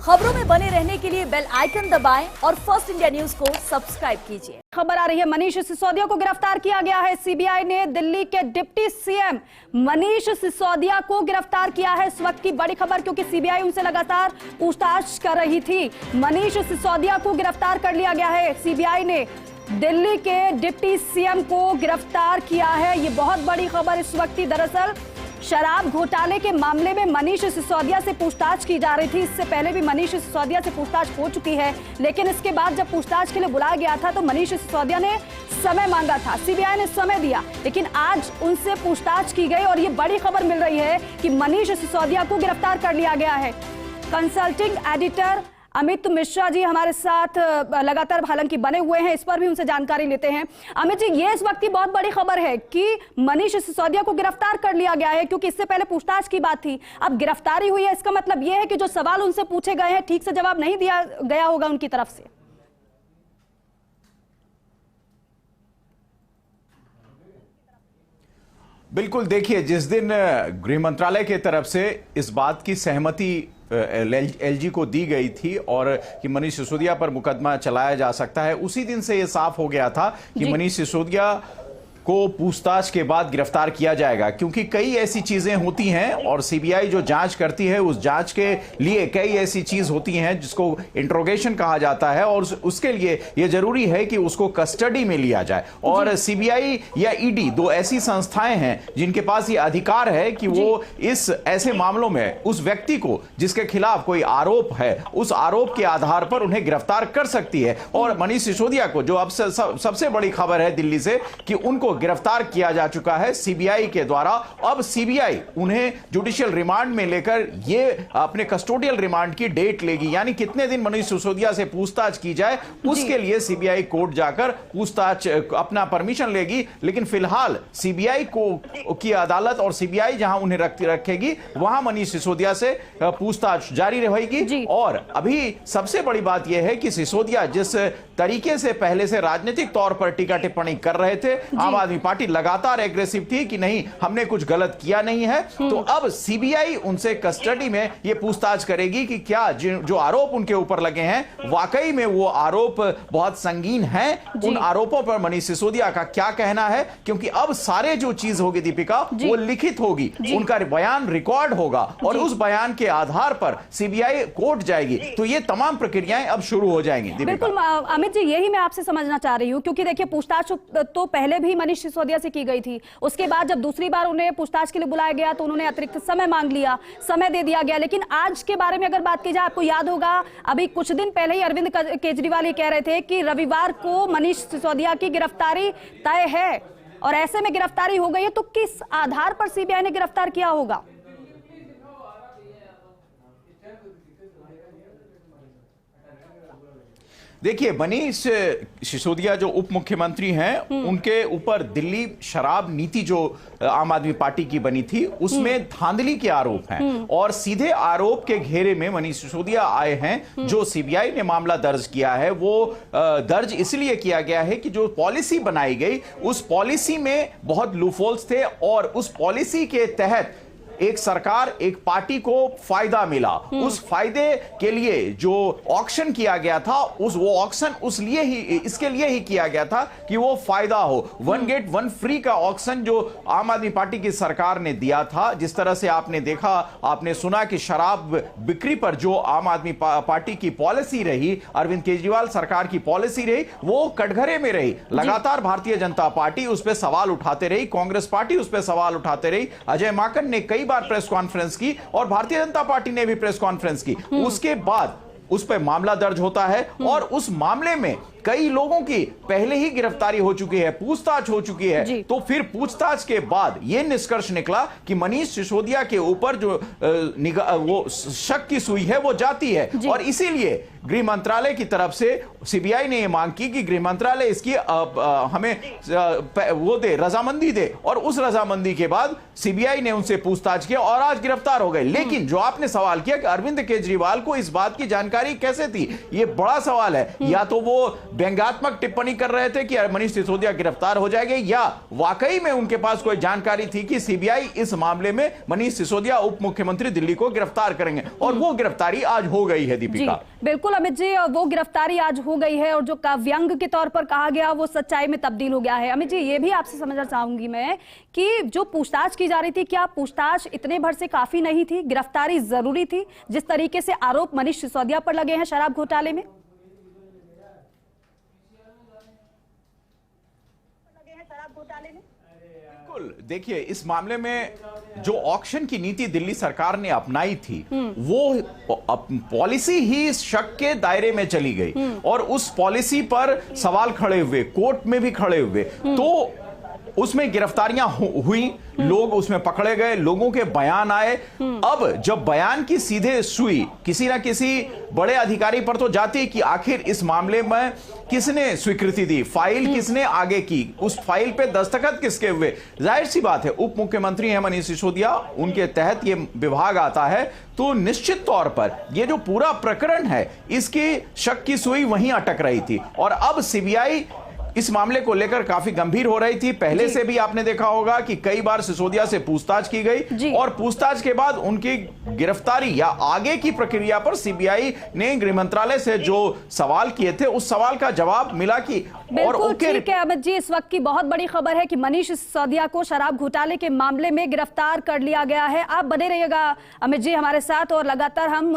खबरों में बने रहने के लिए बेल आइकन दबाएं और फर्स्ट इंडिया न्यूज को सब्सक्राइब कीजिए। खबर आ रही है, मनीष सिसोदिया को गिरफ्तार किया गया है। सीबीआई ने दिल्ली के डिप्टी सीएम मनीष सिसोदिया को गिरफ्तार किया है। इस वक्त की बड़ी खबर, क्योंकि सीबीआई उनसे लगातार पूछताछ कर रही थी। मनीष सिसोदिया को गिरफ्तार कर लिया गया है। सीबीआई ने दिल्ली के डिप्टी सीएम को गिरफ्तार किया है। ये बहुत बड़ी खबर इस वक्त की। दरअसल शराब घोटाले के मामले में मनीष सिसोदिया से पूछताछ की जा रही थी। इससे पहले भी मनीष सिसोदिया से पूछताछ हो चुकी है, लेकिन इसके बाद जब पूछताछ के लिए बुलाया गया था तो मनीष सिसोदिया ने समय मांगा था। सीबीआई ने समय दिया, लेकिन आज उनसे पूछताछ की गई और ये बड़ी खबर मिल रही है कि मनीष सिसोदिया को गिरफ्तार कर लिया गया है। कंसल्टिंग एडिटर अमित मिश्रा जी हमारे साथ लगातार हालांकि बने हुए हैं, इस पर भी उनसे जानकारी लेते हैं। अमित जी, ये इस वक्त की बहुत बड़ी खबर है कि मनीष सिसोदिया को गिरफ्तार कर लिया गया है, क्योंकि इससे पहले पूछताछ की बात थी। अब गिरफ्तारी हुई है, इसका मतलब यह है कि जो सवाल उनसे पूछे गए हैं ठीक से जवाब नहीं दिया गया होगा उनकी तरफ से। बिल्कुल, देखिए, जिस दिन गृह मंत्रालय की तरफ से इस बात की सहमति एलजी को दी गई थी और कि मनीष सिसोदिया पर मुकदमा चलाया जा सकता है, उसी दिन से यह साफ हो गया था कि मनीष सिसोदिया को पूछताछ के बाद गिरफ्तार किया जाएगा, क्योंकि कई ऐसी चीजें होती हैं और सीबीआई जो जांच करती है उस जांच के लिए कई ऐसी चीज होती हैं जिसको इंट्रोगेशन कहा जाता है और उसके लिए यह जरूरी है कि उसको कस्टडी में लिया जाए। और सीबीआई या ईडी दो ऐसी संस्थाएं हैं जिनके पास ये अधिकार है कि वो इस ऐसे मामलों में उस व्यक्ति को जिसके खिलाफ कोई आरोप है उस आरोप के आधार पर उन्हें गिरफ्तार कर सकती है। और मनीष सिसोदिया को, जो अब सबसे बड़ी खबर है दिल्ली से, कि उनको गिरफ्तार किया जा चुका है सीबीआई के द्वारा। अब सीबीआई उन्हें जुडिशियल रिमांड में लेकर ये अपने कस्टोडियल रिमांड की डेट लेगी, यानी कितने दिन मनीष सिसोदिया से पूछताछ की जाए उसके लिए सीबीआई कोर्ट जाकर पूछताछ अपना परमिशन लेगी। लेकिन फिलहाल सीबीआई की अदालत और सीबीआई जहां उन्हें रखेगी वहां मनीष सिसोदिया से पूछताछ जारी रहेगी। और अभी सबसे बड़ी बात यह है कि सिसोदिया जिस तरीके से पहले से राजनीतिक तौर पर टीका टिप्पणी कर रहे थे, आम आदमी पार्टी लगातार एग्रेसिव थी कि नहीं, हमने कुछ गलत किया नहीं है, तो अब सीबीआई उनसे कस्टडी में यह पूछताछ करेगी कि क्या जो आरोप उनके ऊपर लगे हैं वाकई में वो आरोप बहुत संगीन हैं। उन आरोपों पर मनीष सिसोदिया का क्या कहना है, क्योंकि अब सारे जो चीज होगी दीपिका वो लिखित होगी, उनका बयान रिकॉर्ड होगा और उस बयान के आधार पर सीबीआई कोर्ट जाएगी। तो ये तमाम प्रक्रियाएं अब शुरू हो जाएंगी। बिल्कुल अमित जी, यही मैं आपसे समझना चाह रही हूं, क्योंकि देखिए पूछताछ तो पहले भी मनीष सिसोदिया से की गई थी। उसके बाद जब दूसरी बार उन्हें पूछताछ के लिए बुलाया गया तो उन्होंने अतिरिक्त समय मांग लिया, समय दे दिया गया। लेकिन आज के बारे में अगर बात की जाए, आपको याद होगा अभी कुछ दिन पहले ही अरविंद केजरीवाल ये कह रहे थे कि रविवार को मनीष सिसोदिया की गिरफ्तारी तय है, और ऐसे में गिरफ्तारी हो गई है तो किस आधार पर सीबीआई ने गिरफ्तार किया होगा? देखिए, मनीष सिसोदिया जो उप मुख्यमंत्री हैं उनके ऊपर दिल्ली शराब नीति जो आम आदमी पार्टी की बनी थी उसमें धांधली के आरोप हैं और सीधे आरोप के घेरे में मनीष सिसोदिया आए हैं। जो सीबीआई ने मामला दर्ज किया है वो दर्ज इसलिए किया गया है कि जो पॉलिसी बनाई गई उस पॉलिसी में बहुत लूपहोल्स थे और उस पॉलिसी के तहत एक सरकार, एक पार्टी को फायदा मिला। उस फायदे के लिए जो ऑक्शन किया गया था वो ऑक्शन इसके लिए ही किया गया था कि वो फायदा हो। वन गेट वन फ्री का ऑक्शन जो आम आदमी पार्टी की सरकार ने दिया था, जिस तरह से आपने देखा, आपने सुना कि शराब बिक्री पर जो आम आदमी पार्टी की पॉलिसी रही, अरविंद केजरीवाल सरकार की पॉलिसी रही, वो कटघरे में रही। लगातार भारतीय जनता पार्टी उस पर सवाल उठाते रही, कांग्रेस पार्टी उस पर सवाल उठाते रही। अजय माकन ने कई बार प्रेस कॉन्फ्रेंस की और भारतीय जनता पार्टी ने भी प्रेस कॉन्फ्रेंस की। उसके बाद उस पर मामला दर्ज होता है और उस मामले में कई लोगों की पहले ही गिरफ्तारी हो चुकी है, पूछताछ हो चुकी है। तो फिर पूछताछ के बाद यह निष्कर्ष निकला कि मनीष सिसोदिया के ऊपर जो वो शक की सुई है वो जाती है और इसीलिए गृह मंत्रालय की तरफ से सीबीआई ने यह मांग की कि गृह मंत्रालय इसकी हमें वो दे, रजामंदी दे, और उस रजामंदी के बाद सीबीआई ने उनसे पूछताछ किया और आज गिरफ्तार हो गए। लेकिन जो आपने सवाल किया कि अरविंद केजरीवाल को इस बात की जानकारी कैसे थी, यह बड़ा सवाल है। या तो वो व्यंग्यात्मक टिप्पणी कर रहे थे कि मनीष सिसोदिया गिरफ्तार हो जाएंगे, या वाकई में उनके पास कोई जानकारी थी कि सीबीआई इस मामले में मनीष सिसोदिया उप मुख्यमंत्री दिल्ली को गिरफ्तार करेंगे, और वो गिरफ्तारी आज हो गई है दीपिका। बिल्कुल अमित जी, वो गिरफ्तारी आज हो गई है और जो व्यंग के तौर पर कहा गया वो सच्चाई में तब्दील हो गया है। अमित जी, ये भी आपसे समझना चाहूंगी मैं कि जो पूछताछ की जा रही थी, क्या पूछताछ इतने भर से काफी नहीं थी? गिरफ्तारी जरूरी थी जिस तरीके से आरोप मनीष सिसोदिया पर लगे हैं शराब घोटाले में? बिल्कुल, देखिए इस मामले में जो ऑक्शन की नीति दिल्ली सरकार ने अपनाई थी वो पॉलिसी ही इस शक के दायरे में चली गई, और उस पॉलिसी पर सवाल खड़े हुए, कोर्ट में भी खड़े हुए, तो उसमें गिरफ्तारियां हुई, लोग उसमें पकड़े गए, लोगों के बयान आए। अब जब बयान की सीधे सुई किसी ना किसी बड़े अधिकारी पर तो जाती कि आखिर इस मामले में किसने स्वीकृति दी, फाइल किसने आगे की, उस फाइल पे दस्तखत किसके हुए। जाहिर सी बात है, उप मुख्यमंत्री हैं मनीष सिसोदिया, उनके तहत ये विभाग आता है, तो निश्चित तौर पर ये जो पूरा प्रकरण है इसकी शक की सुई वहीं अटक रही थी। और अब सीबीआई इस मामले को लेकर काफी गंभीर हो रही थी। पहले से भी आपने देखा होगा कि कई बार सिसोदिया से पूछताछ की गई, और पूछताछ के बाद उनकी गिरफ्तारी या आगे की प्रक्रिया पर सीबीआई ने गृह मंत्रालय से जो सवाल किए थे उस सवाल का जवाब मिला कि बिल्कुल ठीक है अमित जी, इस वक्त की बहुत बड़ी खबर है कि मनीष सिसोदिया को शराब घोटाले के मामले में गिरफ्तार कर लिया गया है। आप बने रहिएगा अमित जी हमारे साथ, और लगातार हम